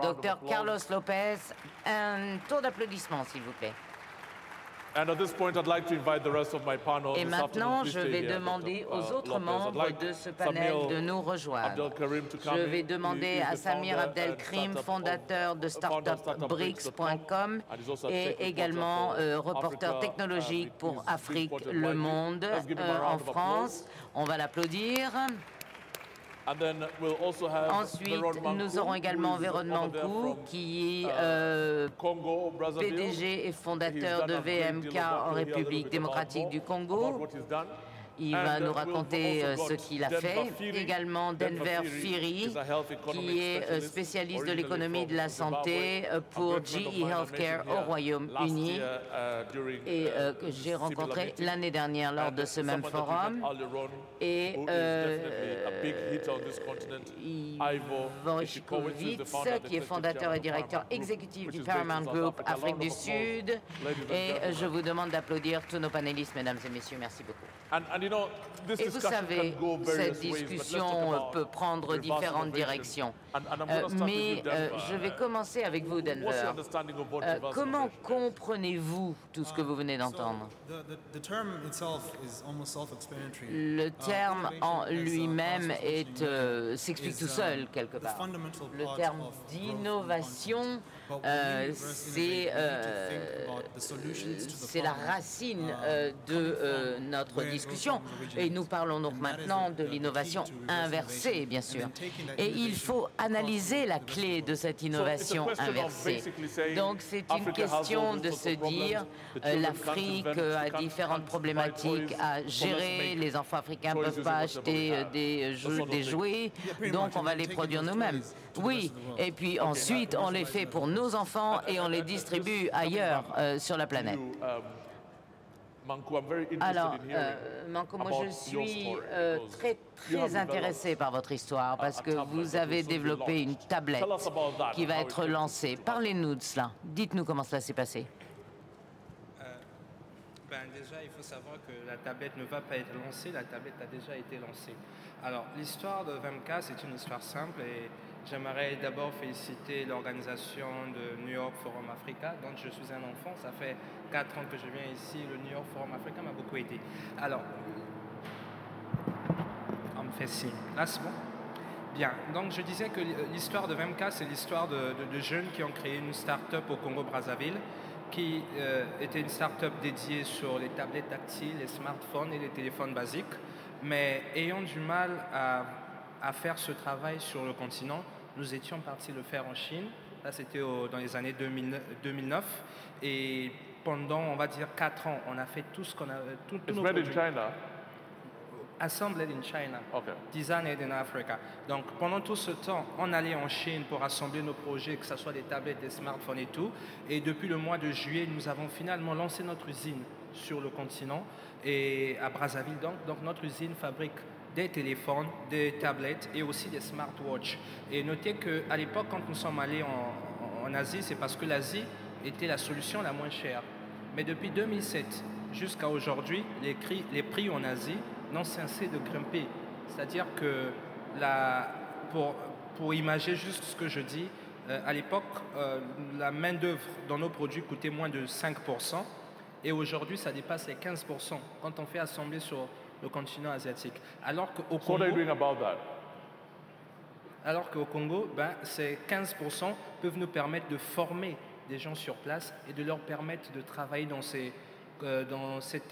Docteur Carlos Lopez, un tour d'applaudissements, s'il vous plaît. Et maintenant, je vais demander aux autres membres de ce panel de nous rejoindre. Je vais demander à Samir Abdelkrim, fondateur de startupbricks.com et également reporter technologique pour Afrique Le Monde en France. On va l'applaudir. Ensuite, nous aurons également Véron Mankou, qui est PDG et fondateur de VMK en République démocratique du Congo. Il va nous raconter ce qu'il a fait. Également Denver Firi, qui est spécialiste de l'économie de la santé pour GE Healthcare au Royaume-Uni et que j'ai rencontré l'année dernière lors de ce même forum. Et Ivo Shkovitz, qui est fondateur et directeur exécutif du Paramount Group Afrique du Sud. Et je vous demande d'applaudir tous nos panélistes, mesdames et messieurs. Merci beaucoup. Et vous savez, cette discussion peut prendre différentes directions. Mais je vais commencer avec vous, Denver. Comment comprenez-vous tout ce que vous venez d'entendre? Le terme en lui-même s'explique tout seul, quelque part. Le terme d'innovation, c'est la racine de notre discussion. Et nous parlons donc maintenant de l'innovation inversée, bien sûr. Et il faut analyser la clé de cette innovation inversée. Donc c'est une question de se dire, l'Afrique a différentes problématiques à gérer, les enfants africains ne peuvent pas acheter des jouets, donc on va les produire nous-mêmes. Oui, et puis ensuite on les fait pour nos enfants et on les distribue ailleurs sur la planète. Alors, Mankou, moi je suis très intéressé par votre histoire parce que vous avez développé une tablette qui va être lancée. Parlez-nous de cela. Dites-nous comment cela s'est passé. Déjà, il faut savoir que la tablette ne va pas être lancée, la tablette a déjà été lancée. Alors, l'histoire de VMK, c'est une histoire simple et j'aimerais d'abord féliciter l'organisation de New York Forum Africa, dont je suis un enfant. Ça fait 4 ans que je viens ici, le New York Forum Africa m'a beaucoup aidé. Alors, on me fait signe. Là, c'est bon? Bien, donc je disais que l'histoire de VMK, c'est l'histoire de jeunes qui ont créé une start-up au Congo-Brazzaville, qui était une start-up dédiée sur les tablettes tactiles, les smartphones et les téléphones basiques, mais ayant du mal à faire ce travail sur le continent, nous étions partis le faire en Chine. Là, c'était dans les années 2009. Et pendant, on va dire, 4 ans, on a fait tout ce qu'on a... Tout nos produits. Assembled in China, okay. Designed in Africa. Donc pendant tout ce temps, on allait en Chine pour assembler nos projets, que ce soit des tablettes, des smartphones et tout. Et depuis le mois de juillet, nous avons finalement lancé notre usine sur le continent et à Brazzaville. Donc notre usine fabrique des téléphones, des tablettes et aussi des smartwatches. Et notez qu'à l'époque, quand nous sommes allés en Asie, c'est parce que l'Asie était la solution la moins chère. Mais depuis 2007 jusqu'à aujourd'hui, les prix en Asie n'ont cessé de grimper. C'est-à-dire que, pour imager juste ce que je dis, à l'époque, la main-d'œuvre dans nos produits coûtait moins de 5%, et aujourd'hui, ça dépasse les 15% quand on fait assembler sur le continent asiatique. Alors qu'au Congo, ces 15% peuvent nous permettre de former des gens sur place et de leur permettre de travailler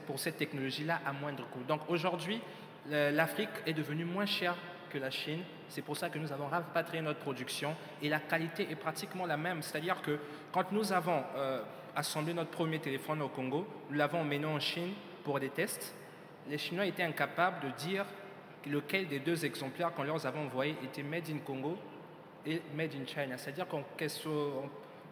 pour cette technologie-là à moindre coût. Donc aujourd'hui, l'Afrique est devenue moins chère que la Chine. C'est pour ça que nous avons rapatrié notre production et la qualité est pratiquement la même. C'est-à-dire que quand nous avons assemblé notre premier téléphone au Congo, nous l'avons emmené en Chine pour des tests. Les Chinois étaient incapables de dire lequel des 2 exemplaires qu'on leur avait envoyés était made in Congo et made in China. C'est-à-dire qu'en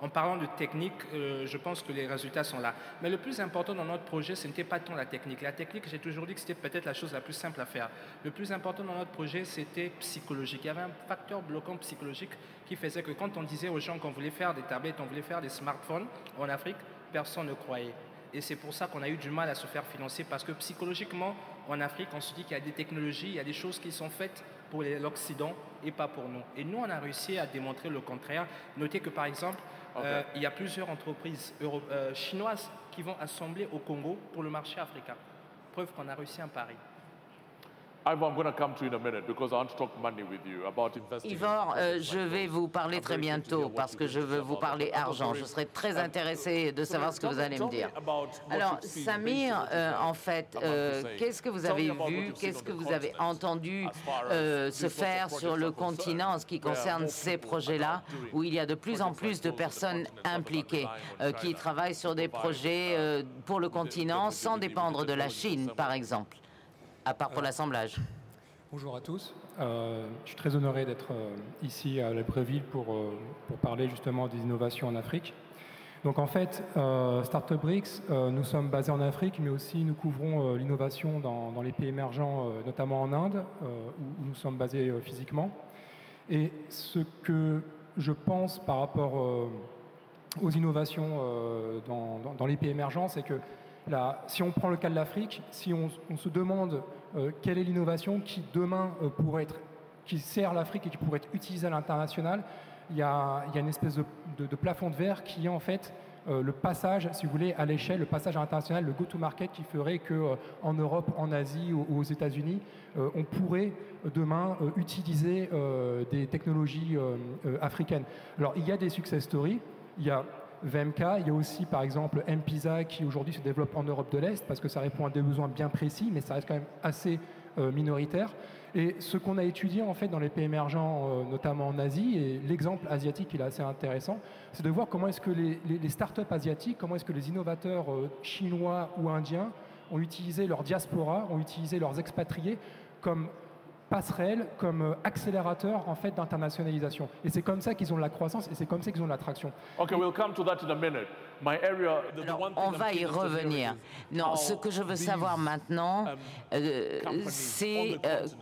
parlant de technique, je pense que les résultats sont là. Mais le plus important dans notre projet, ce n'était pas tant la technique. La technique, j'ai toujours dit que c'était peut-être la chose la plus simple à faire. Le plus important dans notre projet, c'était psychologique. Il y avait un facteur bloquant psychologique qui faisait que quand on disait aux gens qu'on voulait faire des tablettes, on voulait faire des smartphones en Afrique, personne ne croyait. Et c'est pour ça qu'on a eu du mal à se faire financer, parce que psychologiquement, en Afrique, on se dit qu'il y a des technologies, il y a des choses qui sont faites pour l'Occident et pas pour nous. Et nous, on a réussi à démontrer le contraire. Notez que, par exemple, il y a plusieurs entreprises chinoises qui vont assembler au Congo pour le marché africain. Preuve qu'on a réussi un pari. Ivor, je vais vous parler très bientôt parce que je veux vous parler argent. Je serai très intéressé de savoir ce que vous allez me dire. Alors, Samir, en fait, qu'est-ce que vous avez vu, qu'est-ce que vous avez entendu se faire sur le continent en ce qui concerne ces projets-là, où il y a de plus en plus de personnes impliquées qui travaillent sur des projets pour le continent sans dépendre de la Chine, par exemple, à part pour l'assemblage. Bonjour à tous. Je suis très honoré d'être ici à Libreville pour parler justement des innovations en Afrique. Donc en fait, Startup BRICS, nous sommes basés en Afrique, mais aussi nous couvrons l'innovation dans les pays émergents, notamment en Inde, où nous sommes basés physiquement. Et ce que je pense par rapport aux innovations dans les pays émergents, c'est que si on prend le cas de l'Afrique, si on se demande quelle est l'innovation qui demain qui sert l'Afrique et qui pourrait être utilisée à l'international, il y a une espèce de plafond de verre qui est en fait le passage, si vous voulez, à l'échelle, le passage à l'international, le go-to-market qui ferait qu'en Europe, en Asie ou aux États-Unis, on pourrait demain utiliser des technologies africaines. Alors il y a des success stories, il y a VMK, il y a aussi par exemple M-Pisa qui aujourd'hui se développe en Europe de l'Est parce que ça répond à des besoins bien précis, mais ça reste quand même assez minoritaire. Et ce qu'on a étudié en fait dans les pays émergents, notamment en Asie, et l'exemple asiatique il est assez intéressant, c'est de voir comment est-ce que les startups asiatiques, comment est-ce que les innovateurs chinois ou indiens ont utilisé leur diaspora, ont utilisé leurs expatriés comme passerelle, comme accélérateur en fait d'internationalisation. Et c'est comme ça qu'ils ont de la croissance et c'est comme ça qu'ils ont de l'attraction. Okay, we'll come to that in a minute. Alors, on va y revenir. Non, ce que je veux savoir maintenant, c'est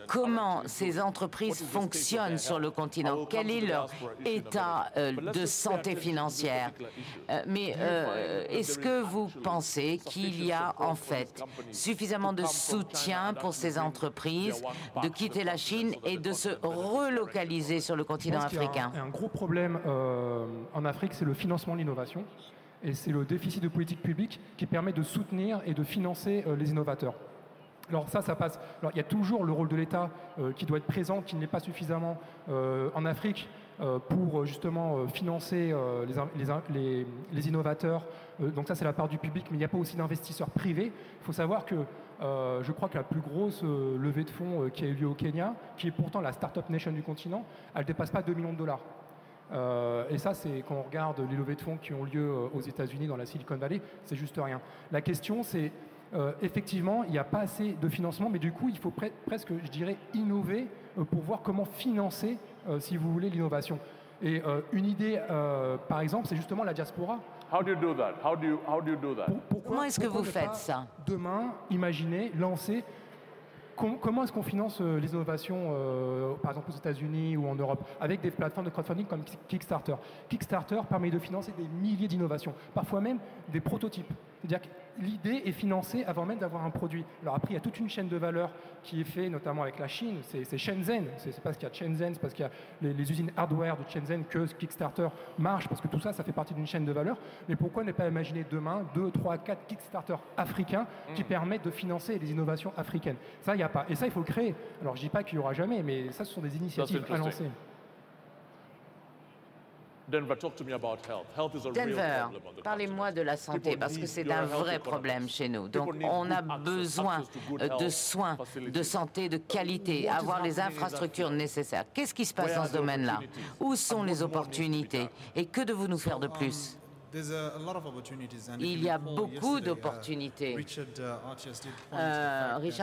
comment ces entreprises fonctionnent sur le continent. Quel est leur état de santé financière? Mais est-ce que vous pensez qu'il y a en fait suffisamment de soutien pour ces entreprises de quitter la Chine et de se relocaliser sur le continent africain? Un gros problème en Afrique, c'est le financement de l'innovation. Et c'est le déficit de politique publique qui permet de soutenir et de financer les innovateurs. Alors ça passe. Alors il y a toujours le rôle de l'État qui doit être présent, qui n'est pas suffisamment en Afrique pour justement financer les innovateurs. Donc ça c'est la part du public, mais il n'y a pas aussi d'investisseurs privés. Il faut savoir que je crois que la plus grosse levée de fonds qui a eu lieu au Kenya, qui est pourtant la Startup Nation du continent, elle ne dépasse pas 2 millions de dollars. Et ça, c'est quand on regarde les levées de fonds qui ont lieu aux États-Unis, dans la Silicon Valley, c'est juste rien. La question, c'est effectivement, il n'y a pas assez de financement, mais du coup, il faut presque, je dirais, innover pour voir comment financer, si vous voulez, l'innovation. Et une idée, par exemple, c'est justement la diaspora. How do you do that? How do you do that? Comment est-ce que vous faites ça? Demain, imaginez, lancer. Comment est-ce qu'on finance les innovations, par exemple aux États-Unis ou en Europe, avec des plateformes de crowdfunding comme Kickstarter? Kickstarter permet de financer des milliers d'innovations, parfois même des prototypes. C'est-à-dire que l'idée est financée avant même d'avoir un produit. Alors après, il y a toute une chaîne de valeur qui est faite, notamment avec la Chine. C'est Shenzhen. C'est parce qu'il y a Shenzhen, c'est parce qu'il y a les usines hardware de Shenzhen que Kickstarter marche, parce que tout ça, ça fait partie d'une chaîne de valeur. Mais pourquoi ne pas imaginer demain 2, 3, 4 Kickstarter africains qui permettent de financer les innovations africaines? Ça, il n'y a pas. Et ça, il faut le créer. Alors, je ne dis pas qu'il n'y aura jamais, mais ça, ce sont des initiatives à lancer. Denver, talk to me about health. Health is a real Denver, problem on the parlez-moi de la santé parce que c'est un vrai problème chez nous. Donc on a besoin de soins, de santé, de qualité, avoir les infrastructures nécessaires. Qu'est-ce qui se passe dans ce domaine-là? Où sont les opportunités? Et que devons-nous faire de plus? Il y a beaucoup d'opportunités. Richard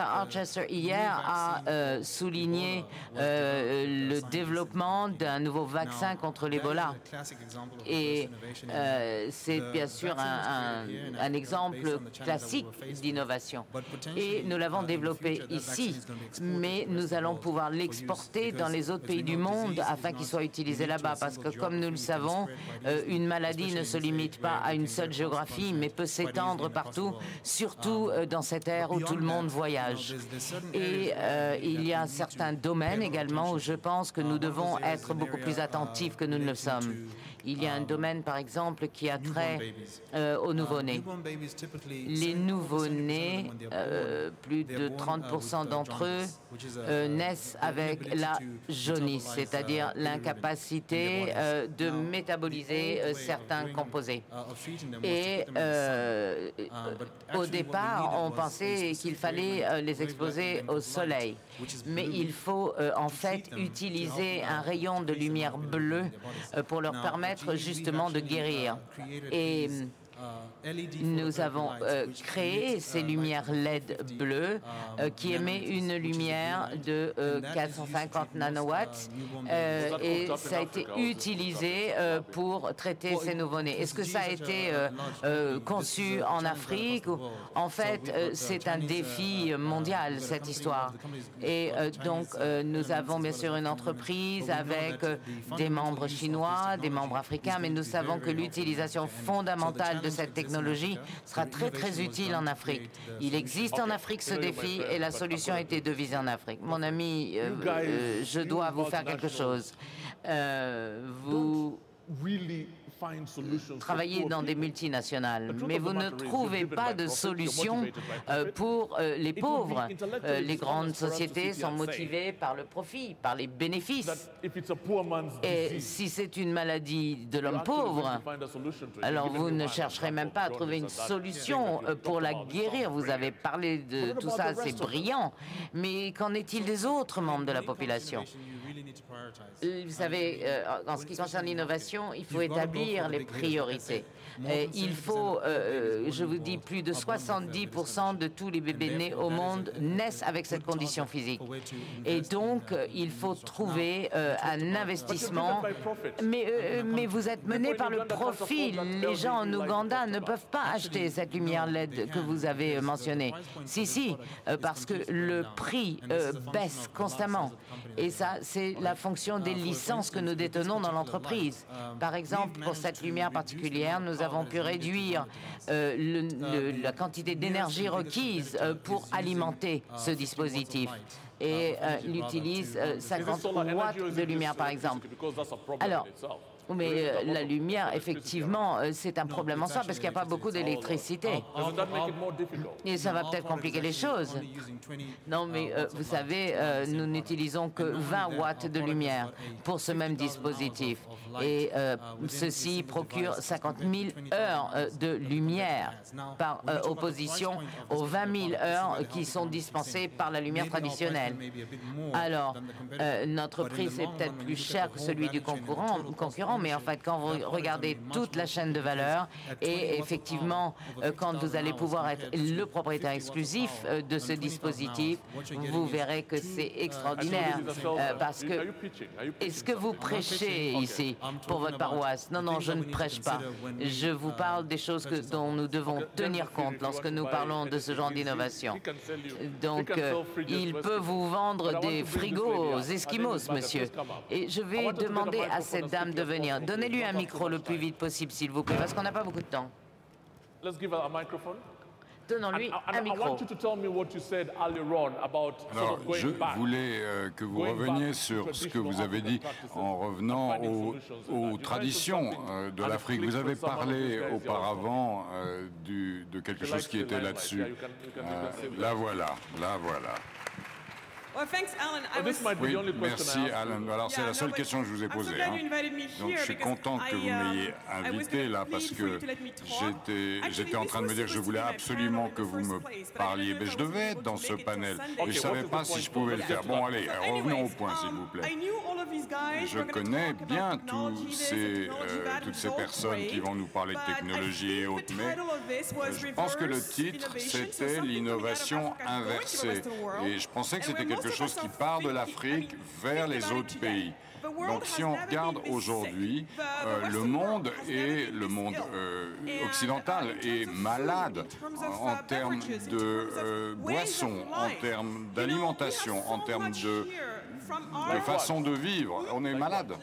Archester hier a souligné le développement d'un nouveau vaccin contre l'Ebola. Et c'est bien sûr un exemple classique d'innovation. Et nous l'avons développé ici, mais nous allons pouvoir l'exporter dans les autres pays du monde afin qu'il soit utilisé là-bas. Parce que comme nous le savons, une maladie ne se limite limite pas à une seule géographie, mais peut s'étendre partout, surtout dans cette ère où tout le monde voyage. Et il y a certains domaines également où je pense que nous devons être beaucoup plus attentifs que nous ne le sommes. Il y a un domaine, par exemple, qui a trait aux nouveau-nés. Les nouveau-nés, plus de 30% d'entre eux naissent avec la jaunisse, c'est-à-dire l'incapacité de métaboliser certains composés. Et au départ, on pensait qu'il fallait les exposer au soleil. Mais il faut en fait utiliser un rayon de lumière bleue pour leur permettre justement de guérir. Et nous avons créé ces lumières LED bleues qui émettent une lumière de 450 nanowatts et ça a été utilisé pour traiter ces nouveau-nés. Est-ce que ça a été conçu en Afrique? En fait, c'est un défi mondial, cette histoire. Et donc, nous avons bien sûr une entreprise avec des membres chinois, des membres africains, mais nous savons que l'utilisation fondamentale de cette technologie sera très très utile en Afrique. Il existe en Afrique ce défi et la solution a été devisée en Afrique. Mon ami, je dois vous faire quelque chose. Vous travaillez dans des multinationales, mais vous ne trouvez pas de solution pour les pauvres. Les grandes sociétés sont motivées par le profit, par les bénéfices. Et si c'est une maladie de l'homme pauvre, alors vous ne chercherez même pas à trouver une solution pour la guérir. Vous avez parlé de tout ça, c'est brillant. Mais qu'en est-il des autres membres de la population? Vous savez, en ce qui concerne l'innovation, il faut établir les priorités. Il faut, je vous dis, plus de 70% de tous les bébés nés au monde naissent avec cette condition physique. Et donc, il faut trouver un investissement. Mais vous êtes mené par le profit. Les gens en Ouganda ne peuvent pas acheter cette lumière LED que vous avez mentionnée. Si, parce que le prix baisse constamment. Et ça, c'est la fonction des licences que nous détenons dans l'entreprise. Par exemple, pour cette lumière particulière, nous avons pu réduire la quantité d'énergie requise pour alimenter ce dispositif. Et il utilise 50 watts de lumière, par exemple. Alors, mais la lumière, effectivement, c'est un problème en soi parce qu'il n'y a pas beaucoup d'électricité. Et ça va peut-être compliquer les choses. Non, mais vous savez, nous n'utilisons que 20 watts de lumière pour ce même dispositif. Et ceci procure 50 000 heures de lumière par opposition aux 20 000 heures qui sont dispensées par la lumière traditionnelle. Alors, notre prix, c'est peut-être plus cher que celui du concurrent, mais en fait, quand vous regardez toute la chaîne de valeur, et effectivement, quand vous allez pouvoir être le propriétaire exclusif de ce dispositif, vous verrez que c'est extraordinaire. Parce que, est-ce que vous prêchez ici pour votre paroisse? Non, non, je ne prêche pas. Je vous parle des choses dont nous devons tenir compte lorsque nous parlons de ce genre d'innovation. Donc, il peut vous vendre des frigos aux Esquimaux, monsieur. Et je vais demander à cette dame de venir. Donnez-lui un micro le plus vite possible, s'il vous plaît, parce qu'on n'a pas beaucoup de temps. Donnons-lui un micro. Alors, je voulais que vous reveniez sur ce que vous avez dit en revenant aux traditions de l'Afrique. Vous avez parlé auparavant de quelque chose qui était là-dessus. La voilà, la voilà. Oui, merci Alan. Alors c'est la seule question que je vous ai posée. Donc je suis content que vous m'ayez invité là parce que j'étais en train de me dire que je voulais absolument que vous me parliez. Mais je devais être dans ce panel et je ne savais pas si je pouvais le faire. Bon allez, revenons au point s'il vous plaît. Je connais bien toutes ces personnes qui vont nous parler de technologie et autres, mais je pense que le titre c'était l'innovation inversée et je pensais que c'était quelque chose qui part de l'Afrique vers les autres pays. Donc si on regarde aujourd'hui, le monde occidental est malade en termes de boissons, en termes d'alimentation, en termes de façon de vivre. On est malade.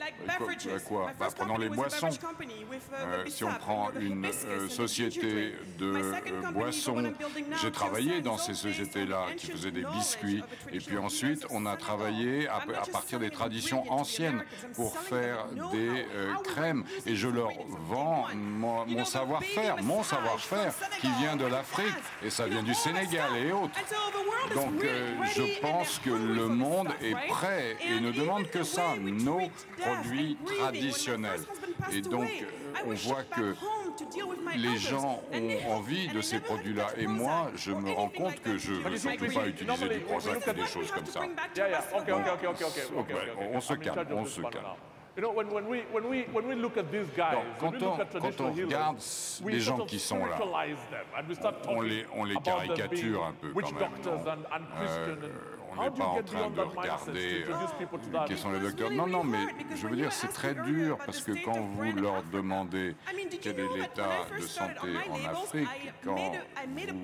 Quoi? Prenons les boissons. Si on prend une société de boissons, j'ai travaillé dans ces sociétés-là qui faisaient des biscuits. Et puis ensuite, on a travaillé à partir des traditions anciennes pour faire des crèmes. Et je leur vends mon savoir-faire qui vient de l'Afrique. Et ça vient du Sénégal et autres. Donc je pense que le monde est prêt et ne demande que ça, nos produits traditionnels. Et donc on voit que les gens ont envie de ces produits-là. Et moi, je me rends compte que je ne veux surtout pas utiliser du Prozac ou des choses comme ça. On se calme, on se calme. Quand on regarde les gens qui sont là, on les caricature un peu quand même. On n'est pas en train de regarder quels sont les docteurs. Non, mais je veux dire, c'est très dur parce que quand vous leur demandez quel est l'état de santé en Afrique, quand vous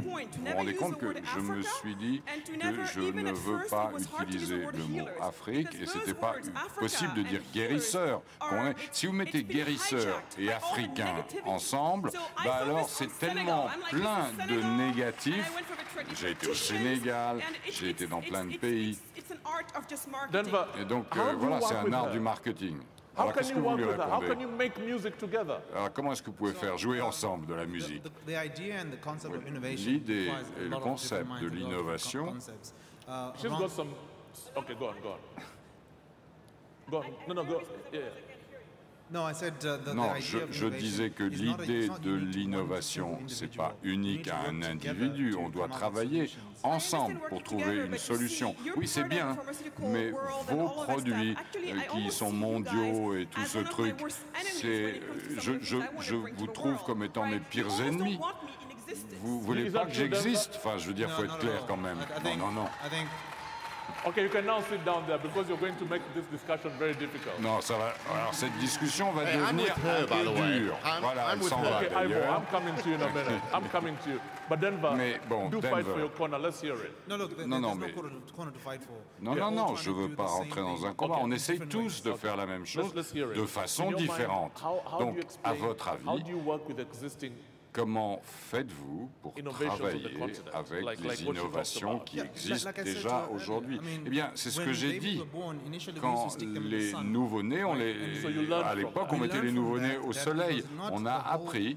vous rendez compte que je me suis dit que je ne veux pas utiliser le mot Afrique et c'était pas possible de dire guérisseur. Si vous mettez guérisseur et africain ensemble, alors c'est tellement plein de négatifs. J'ai été au Sénégal, j'ai été dans plein de pays. Et donc voilà, c'est un art du marketing. Alors qu'est-ce que vous lui répondez? Alors comment est-ce que vous pouvez faire jouer ensemble de la musique? L'idée et le concept de l'innovation. Non, je disais que l'idée de l'innovation, ce n'est pas unique à un individu. On doit travailler ensemble pour trouver une solution. Oui, c'est bien, mais vos produits qui sont mondiaux et tout ce truc, je vous trouve comme étant mes pires ennemis. Vous voulez pas que j'existe? Enfin, je veux dire, il faut être clair quand même. Non. Okay, you can now sit down there because you're going to make this discussion very difficult. Non, ça va. Alors cette discussion va devenir un peu dure. Voilà, elle s'en va d'ailleurs. I'm coming to you in a minute. I'm coming to you. But Denver, mais bon, do fight for your corner. Let's hear it. Non, je veux pas rentrer dans un combat. On essaye tous de faire la même chose de façon différente. Donc, à votre avis, comment faites-vous pour travailler avec les innovations qui existent déjà aujourd'hui? Eh bien, c'est ce que j'ai dit. Quand les nouveau-nés, à l'époque, on mettait les nouveau-nés au soleil. On a appris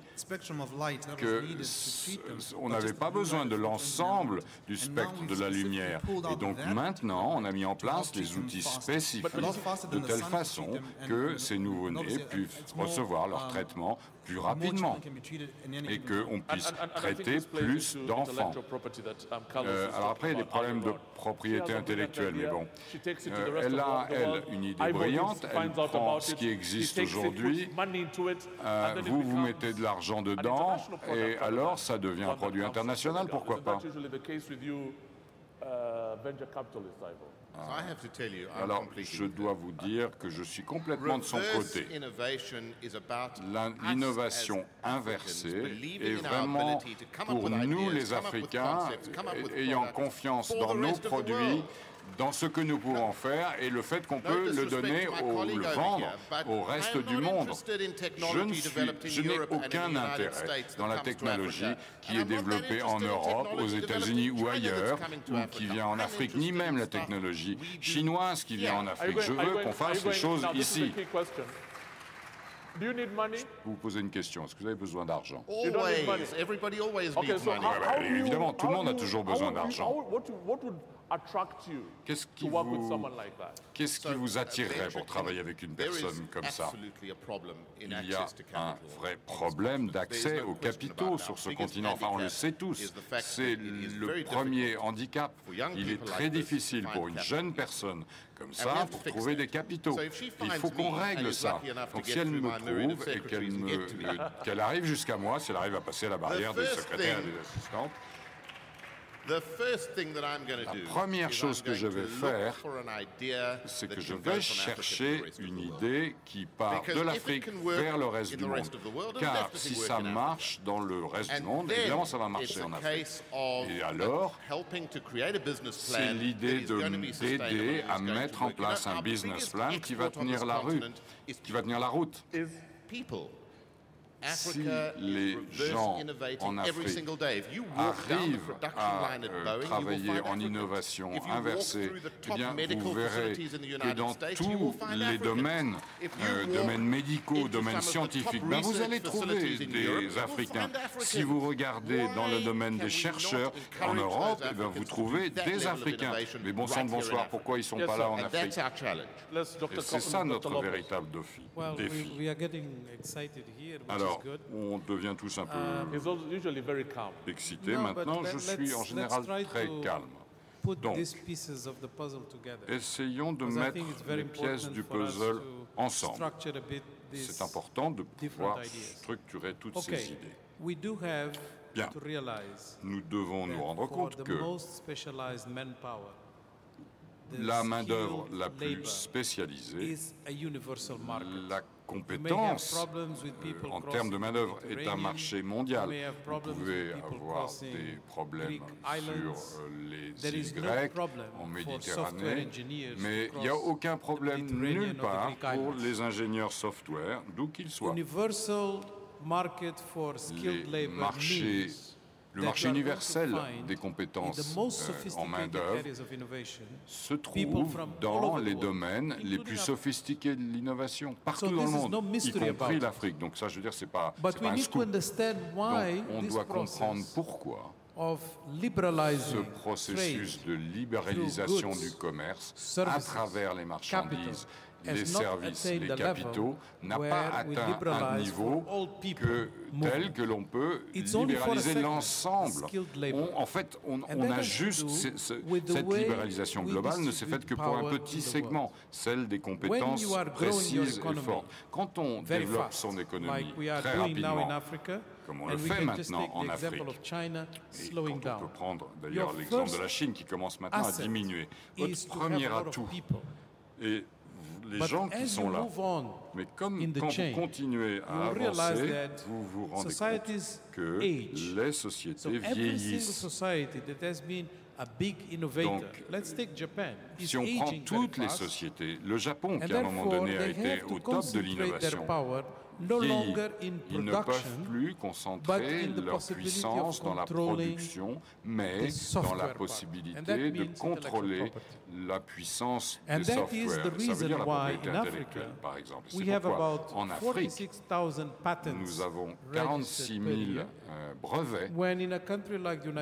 qu'on n'avait pas besoin de l'ensemble du spectre de la lumière. Et donc maintenant, on a mis en place des outils spécifiques de telle façon que ces nouveau-nés puissent recevoir leur traitement plus rapidement et qu'on puisse traiter plus d'enfants. Alors après, il y a des problèmes de propriété intellectuelle, mais bon. Elle a, une idée brillante, elle prend ce qui existe aujourd'hui, vous mettez de l'argent dedans, et alors ça devient un produit international, pourquoi pas? Alors, je dois vous dire que je suis complètement de son côté. L'innovation inversée est vraiment, pour nous les Africains, ayant confiance dans nos produits, dans ce que nous pouvons faire et le fait qu'on peut le donner ou le vendre au reste du monde. Je n'ai aucun intérêt dans la technologie qui est développée en Europe, aux États-Unis ou ailleurs, ou qui vient en Afrique, ni même la technologie chinoise qui vient en Afrique. Je veux qu'on fasse les choses ici. Vous posez une question. Est-ce que vous avez besoin d'argent? Évidemment, tout le monde a toujours besoin d'argent. Qu'est-ce qui vous attirerait pour travailler avec une personne comme ça? Il y a un vrai problème d'accès aux capitaux sur ce continent. Enfin, on le sait tous. C'est le premier handicap. Il est très difficile pour une jeune personne comme ça pour trouver des capitaux. Il faut qu'on règle ça. Donc si elle me trouve et qu'elle arrive jusqu'à moi, si elle arrive à passer la barrière des secrétaires et des assistantes, La première chose que je vais faire, c'est que je vais chercher une idée qui part de l'Afrique vers le reste du monde. Car si ça marche dans le reste du monde, évidemment ça va marcher en Afrique. Et alors, c'est l'idée d'aider à mettre en place un business plan qui va tenir la route. Si les gens en Afrique arrivent à travailler en innovation inversée, eh bien, vous verrez que dans tous les domaines, domaines médicaux, domaines scientifiques, ben, vous allez trouver des Africains. Si vous regardez dans le domaine des chercheurs en Europe, eh bien, vous trouvez des Africains. Mais bon sang de bonsoir, pourquoi ils ne sont pas là en Afrique? Et c'est ça notre véritable défi. Alors, on devient tous un peu excités. Maintenant, je suis en général très calme. Donc, essayons de mettre les pièces du puzzle ensemble. C'est important de pouvoir structurer toutes ces idées. Bien, nous devons nous rendre compte que la main-d'œuvre la plus spécialisée, la compétence en termes de main-d'œuvre est un marché mondial. Vous pouvez avoir des problèmes sur les îles grecques, en Méditerranée, mais il n'y a aucun problème nulle part pour les ingénieurs software, d'où qu'ils soient. Le marché universel des compétences en main-d'œuvre se trouve dans les domaines les plus sophistiqués de l'innovation, partout dans le monde, y compris l'Afrique. Donc ça, je veux dire, c'est pas un scoop. Donc, on doit comprendre pourquoi ce processus de libéralisation du commerce à travers les marchandises, les services, les capitaux, n'a pas atteint un niveau tel que l'on peut libéraliser l'ensemble. En fait, on ajuste cette libéralisation globale ne s'est faite que pour un petit segment, celle des compétences précises et fortes. Quand on développe son économie très rapidement, comme on le fait maintenant en Afrique, et quand on peut prendre d'ailleurs l'exemple de la Chine qui commence maintenant à diminuer, votre premier atout est les gens qui sont là. Mais comme quand vous continuez à avancer, vous vous rendez compte que les sociétés vieillissent. Donc, si on prend toutes les sociétés, le Japon, qui à un moment donné a été au top de l'innovation, ils ne peuvent plus concentrer leur puissance dans la production, mais dans la possibilité de contrôler la puissance des softwares. Ça veut dire la propriété intellectuelle, par exemple. C'est pourquoi, en Afrique, nous avons 46 000 brevets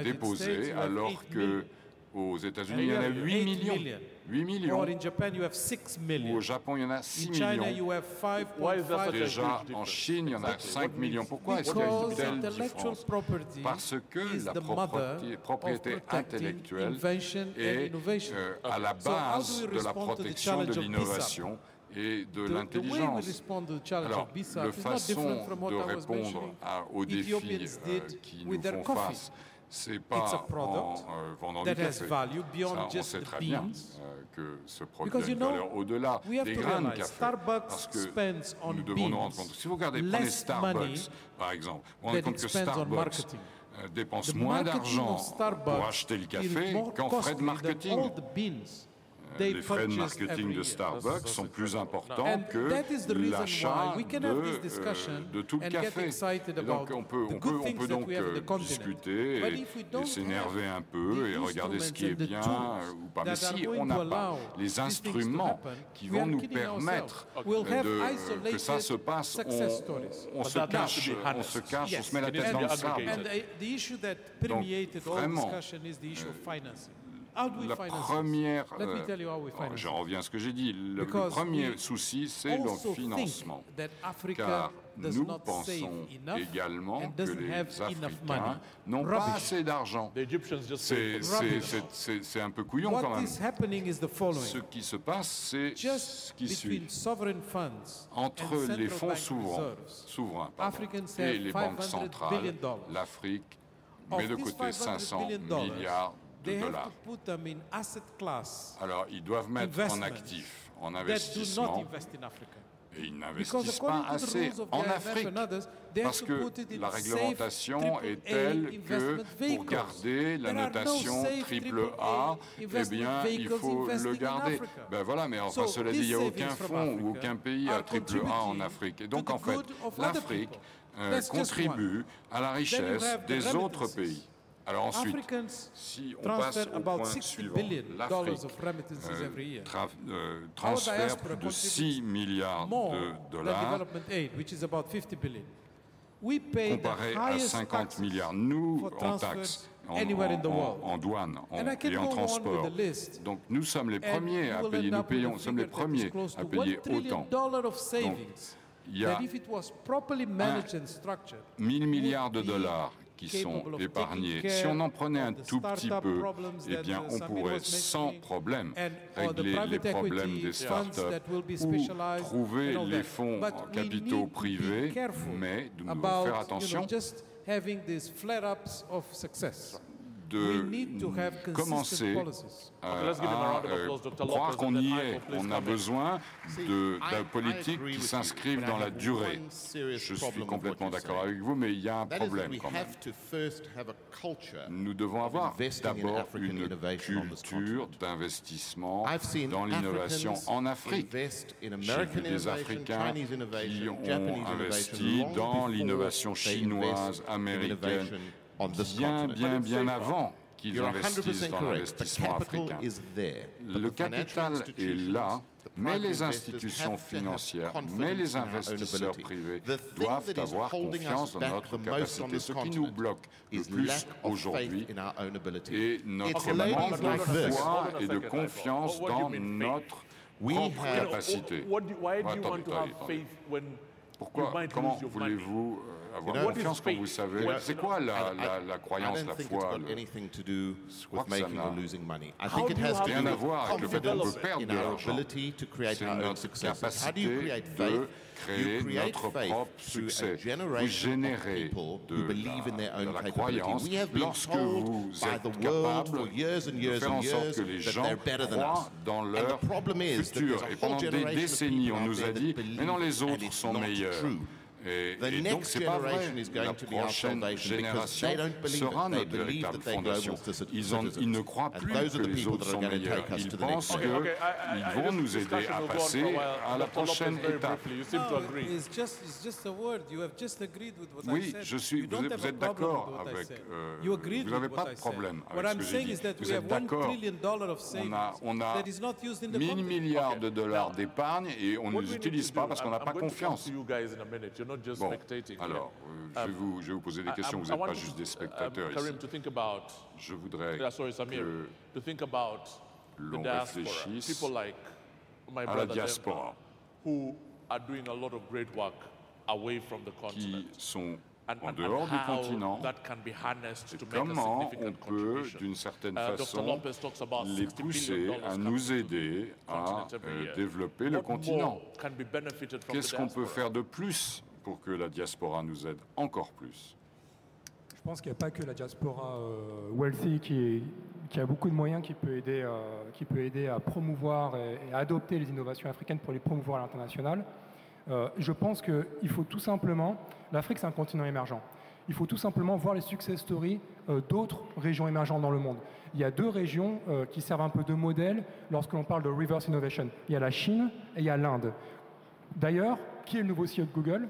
déposés, alors que aux États-Unis, il y en a 8 millions. 8 millions. Ou au Japon, il y en a 6 millions. Déjà, en Chine, il y en a 5 millions. Pourquoi est-ce qu'il y a une telle différence? Parce que la propriété intellectuelle est à la base de la protection de l'innovation et de l'intelligence. Alors, la façon de répondre aux défis qui nous font face, c'est pas en vendant du café. Ça, on sait très bien que ce produit a une valeur au-delà des grains de café. Parce que nous devons nous rendre compte. Si vous regardez, prenez Starbucks, par exemple, vous vous rendez compte que Starbucks dépense moins d'argent pour acheter le café qu'en frais de marketing. Les frais de marketing de Starbucks sont plus importants que l'achat de tout le café. Et donc on peut donc discuter et s'énerver un peu et regarder ce qui est bien ou pas. Mais si on n'a pas les instruments qui vont nous permettre que ça se passe, on se cache, on se met la tête dans le sable. Donc vraiment, la première, j'en reviens à ce que j'ai dit, le premier souci, c'est le financement. Car nous pensons également que les Africains n'ont pas assez d'argent. C'est un peu couillon quand même. Ce qui se passe, c'est ce qui suit. Entre les fonds souverains et les banques centrales, l'Afrique met de côté 500 milliards de dollars. Alors, ils doivent mettre en actifs, en investissement, et ils n'investissent pas assez en Afrique, parce que la réglementation est telle que pour garder la notation AAA, eh bien, il faut le garder. Ben voilà, mais enfin, cela dit, il n'y a aucun fonds ou aucun pays à AAA en Afrique. Et donc, en fait, l'Afrique contribue à la richesse des autres pays. Alors ensuite, si on passe au point suivant, l'Afrique transfère plus de 6 milliards de dollars, comparé à 50 milliards, nous, en taxes, en douane et en transport. Donc nous sommes les premiers à payer, nous sommes les premiers à payer autant. Donc, il y a 1000 milliards de dollars qui sont épargnés. Si on en prenait un tout petit peu, eh bien, on pourrait sans problème régler les problèmes des startups ou trouver les fonds en capitaux privés, mais nous devons faire attention de commencer à croire qu'on y est. On a besoin de politiques qui s'inscrivent dans la durée. Je suis complètement d'accord avec vous, mais il y a un problème quand même. Nous devons avoir d'abord une culture d'investissement dans l'innovation en Afrique. J'ai vu des Africains qui ont investi dans l'innovation chinoise, américaine, bien avant qu'ils investissent dans l'investissement africain. Le capital est là, mais les institutions financières, mais les investisseurs privés doivent avoir confiance dans notre capacité. Ce qui nous bloque le plus aujourd'hui est notre manque de foi et de confiance dans notre propre capacité. Pourquoi, comment voulez-vous avoir confiance quand vous savez? C'est quoi la croyance, la foi? Je crois que ça n'a rien à voir avec le fait qu'on peut perdre de l'argent. C'est notre capacité de créer notre propre succès. Vous générez de la croyance lorsque vous êtes capable de faire en sorte que les gens croient dans leur futur. Et pendant des décennies, on nous a dit « mais non, les autres sont meilleurs ». Et donc, ce n'est pas vrai. La prochaine génération sera notre véritable fondation. Ils ne croient plus que les autres sont meilleurs. Ils pensent qu'ils vont nous aider à passer à la prochaine étape. Oui, vous êtes d'accord avec... vous n'avez pas de problème avec ce que j'ai dit. Vous êtes d'accord. On a 1000 milliards de dollars d'épargne et on ne les utilise pas parce qu'on n'a pas confiance. Bon, alors, je vais vous poser des questions, vous n'êtes pas juste des spectateurs ici. Je voudrais que l'on réfléchisse à la diaspora, qui sont en dehors du continent, et comment on peut, d'une certaine façon, les pousser à nous aider à développer le continent. Qu'est-ce qu'on peut faire de plus pour que la diaspora nous aide encore plus? Je pense qu'il n'y a pas que la diaspora wealthy qui a beaucoup de moyens qui peut aider à promouvoir et à adopter les innovations africaines pour les promouvoir à l'international. Je pense qu'il faut tout simplement, l'Afrique c'est un continent émergent, il faut tout simplement voir les success stories d'autres régions émergentes dans le monde. Il y a deux régions qui servent un peu de modèle lorsque l'on parle de reverse innovation. Il y a la Chine et il y a l'Inde. D'ailleurs, qui est le nouveau CEO de Google ?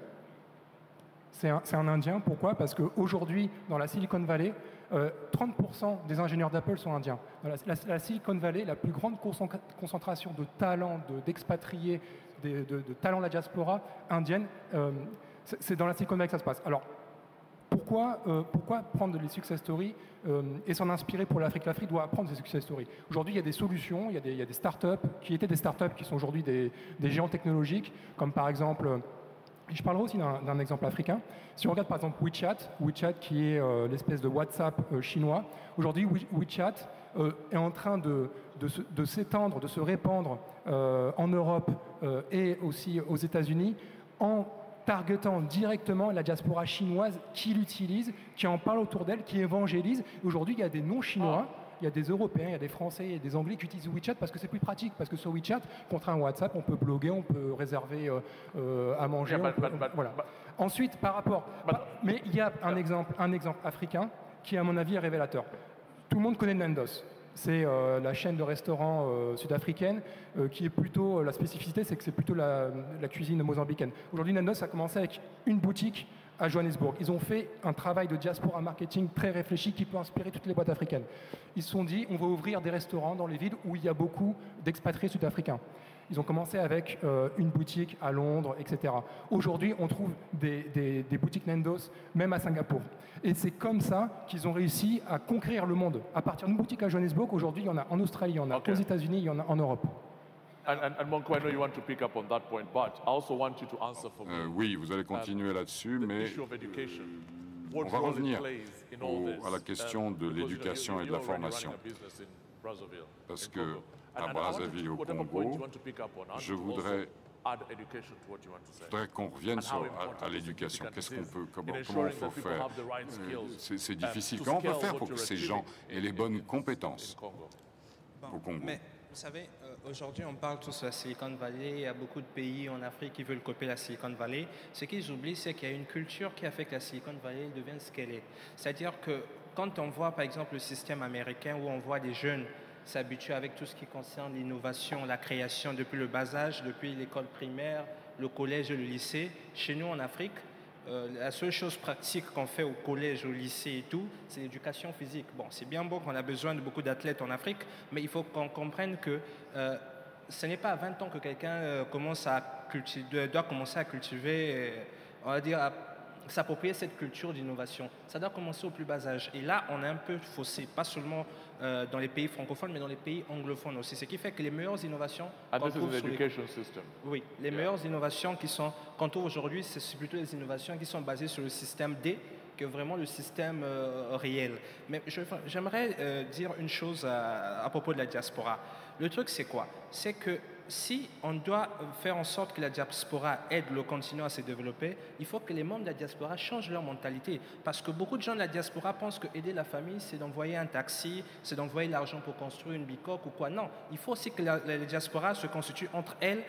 C'est un Indien. Pourquoi? Parce qu'aujourd'hui, dans la Silicon Valley, 30% des ingénieurs d'Apple sont indiens. Dans la Silicon Valley, la plus grande concentration de talents, d'expatriés, de talents de la diaspora indienne, c'est dans la Silicon Valley que ça se passe. Alors, pourquoi prendre les success stories et s'en inspirer pour l'Afrique? L'Afrique doit apprendre ces success stories. Aujourd'hui, il y a des solutions, il y a des startups qui étaient des startups qui sont aujourd'hui des géants technologiques, comme par exemple... Je parlerai aussi d'un exemple africain. Si on regarde par exemple WeChat qui est l'espèce de WhatsApp chinois, aujourd'hui WeChat est en train de s'étendre, de se répandre en Europe et aussi aux États-Unis en targetant directement la diaspora chinoise qui l'utilise, qui en parle autour d'elle, qui évangélise. Aujourd'hui, il y a des non-chinois, il y a des Européens, il y a des Français, il y a des Anglais qui utilisent WeChat parce que c'est plus pratique, parce que sur WeChat, contre un WhatsApp, on peut bloguer, on peut réserver à manger. Voilà. Ensuite, par rapport... mais il y a un exemple africain qui, à mon avis, est révélateur. Tout le monde connaît Nandos. C'est la chaîne de restaurants sud-africaine qui est plutôt, la spécificité, c'est que c'est plutôt la cuisine mozambicaine. Aujourd'hui, Nandos a commencé avec une boutique à Johannesburg. Ils ont fait un travail de diaspora marketing très réfléchi qui peut inspirer toutes les boîtes africaines. Ils se sont dit, on va ouvrir des restaurants dans les villes où il y a beaucoup d'expatriés sud-africains. Ils ont commencé avec une boutique à Londres, etc. Aujourd'hui, on trouve des boutiques Nandos, même à Singapour. Et c'est comme ça qu'ils ont réussi à conquérir le monde. À partir d'une boutique à Johannesburg, aujourd'hui, il y en a en Australie, il y en a aux États-Unis, il y en a en Europe. Monko, I know you want to pick up on that point, but I also want you to answer for me. Oui, vous allez continuer là-dessus, mais on va revenir à la question de l'éducation et de la formation. Parce que à Brazzaville, au Congo, je voudrais qu'on revienne à l'éducation. Qu'est-ce qu'on peut, comment il faut faire? C'est difficile. Comment on peut faire pour que ces gens aient les bonnes compétences au Congo? Mais vous savez, aujourd'hui, on parle tous de la Silicon Valley. Il y a beaucoup de pays en Afrique qui veulent copier la Silicon Valley. Ce qu'ils oublient, c'est qu'il y a une culture qui a fait que la Silicon Valley devienne ce qu'elle est. C'est-à-dire que quand on voit, par exemple, le système américain où on voit des jeunes s'habituer avec tout ce qui concerne l'innovation, la création depuis le bas âge, depuis l'école primaire, le collège et le lycée. Chez nous, en Afrique, la seule chose pratique qu'on fait au collège, au lycée et tout, c'est l'éducation physique. Bon, c'est bien beau qu'on a besoin de beaucoup d'athlètes en Afrique, mais il faut qu'on comprenne que ce n'est pas à 20 ans que quelqu'un doit commencer à cultiver, on va dire, à s'approprier cette culture d'innovation. Ça doit commencer au plus bas âge. Et là, on est un peu faussé, pas seulement dans les pays francophones, mais dans les pays anglophones aussi. Ce qui fait que les meilleures innovations... Oui, les meilleures innovations qu'on trouve aujourd'hui, c'est plutôt les innovations qui sont basées sur le système D que vraiment le système réel. Mais j'aimerais dire une chose à propos de la diaspora. Le truc, c'est quoi? C'est que si on doit faire en sorte que la diaspora aide le continent à se développer, il faut que les membres de la diaspora changent leur mentalité. Parce que beaucoup de gens de la diaspora pensent que aider la famille, c'est d'envoyer un taxi, c'est d'envoyer l'argent pour construire une bicoque ou quoi. Non, il faut aussi que la diaspora se constitue entre elles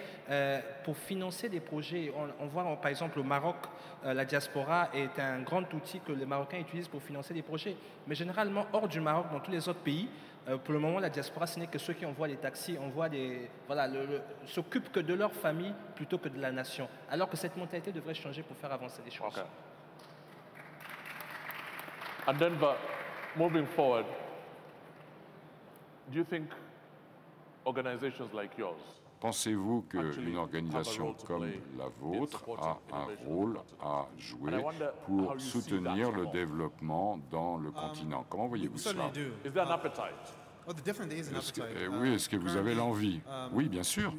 pour financer des projets. On voit par exemple au Maroc, la diaspora est un grand outil que les Marocains utilisent pour financer des projets. Mais généralement, hors du Maroc, dans tous les autres pays, pour le moment, la diaspora, ce n'est que ceux qui envoient les taxis, s'occupent que de leur famille plutôt que de la nation. Alors que cette mentalité devrait changer pour faire avancer les choses. Okay. And then, moving forward, do you think organizations like yours Pensez-vous qu'une organisation comme la vôtre a un rôle à jouer pour soutenir le développement dans le continent? Comment voyez-vous cela? Oui, est-ce que vous avez l'envie? Oui, bien sûr.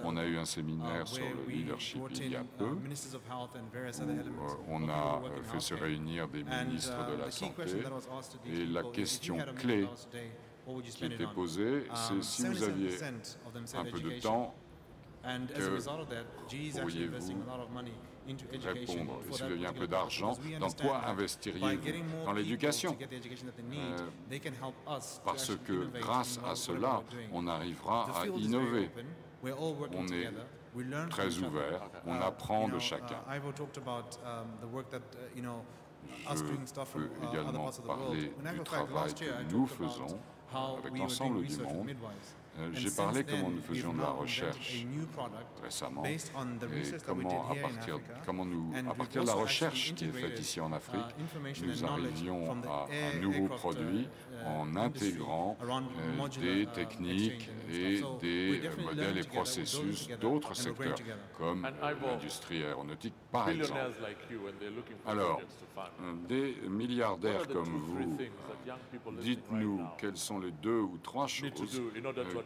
On a eu un séminaire sur le leadership il y a peu, où on a fait se réunir des ministres de la Santé, et la question clé qui était posée, c'est si vous aviez un peu de temps, que pourriez-vous répondre? Et si vous aviez un peu d'argent, dans quoi investiriez-vous? Dans l'éducation. Parce que grâce à cela, on arrivera à innover. On est très ouvert, on apprend de chacun. Je peux également parler du travail que nous faisons avec l'ensemble du monde. J'ai parlé comment nous faisions de la recherche récemment et comment, à partir de la recherche qui est faite ici en Afrique, nous arrivions à un nouveau produit en intégrant des techniques et des modèles et processus d'autres secteurs, comme l'industrie aéronautique par exemple. Alors, des milliardaires comme vous, dites-nous quelles sont les 2 ou 3 choses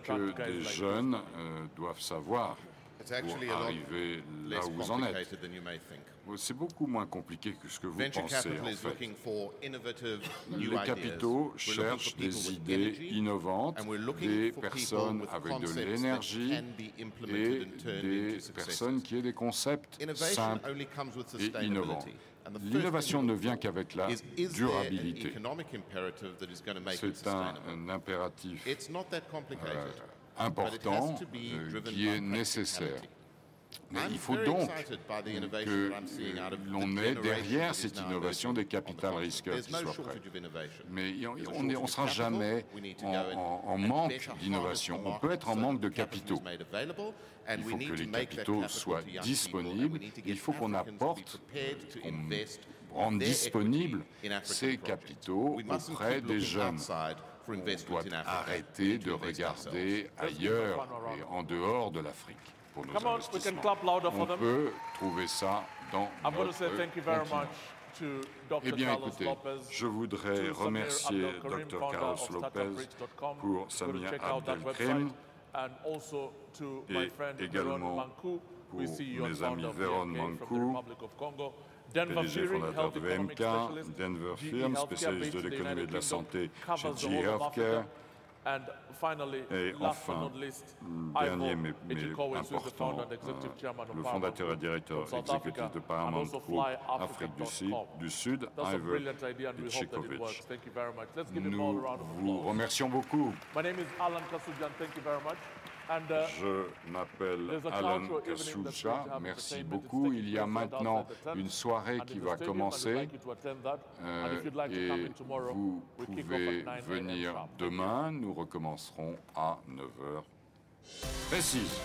que des jeunes doivent savoir pour arriver là où vous en êtes. C'est beaucoup moins compliqué que ce que vous pensez, en fait. Les capitaux cherchent des idées innovantes, des personnes avec de l'énergie et des personnes qui aient des concepts simples et innovants. L'innovation ne vient qu'avec la durabilité. C'est un impératif important qui est nécessaire. Mais il faut donc que l'on ait derrière cette innovation des capital risqueurs qui soient prêts. Mais on ne sera jamais en manque d'innovation. On peut être en manque de capitaux. Il faut que les capitaux soient disponibles. Il faut qu'on apporte, qu'on rende disponibles ces capitaux auprès des jeunes. On doit arrêter de regarder ailleurs et en dehors de l'Afrique. Pour nos investissements. On peut trouver ça dans notre continent. Eh bien, écoutez, je voudrais remercier Dr. Carlos Lopez pour Samia Abdelkrim et également pour mes amis Véron Mankou, PDG fondateur de VMK, Denver Firm, spécialiste de l'économie et de la santé chez GE Healthcare. Et enfin, dernier mais important, le fondateur et directeur exécutif de Paramount Group Afrique du Sud, Iver Ichikovic. Nous vous remercions beaucoup. Je m'appelle Alan Kassoudja, merci beaucoup. Il y a maintenant une soirée qui va commencer et vous pouvez venir demain. Nous recommencerons à 9h précise.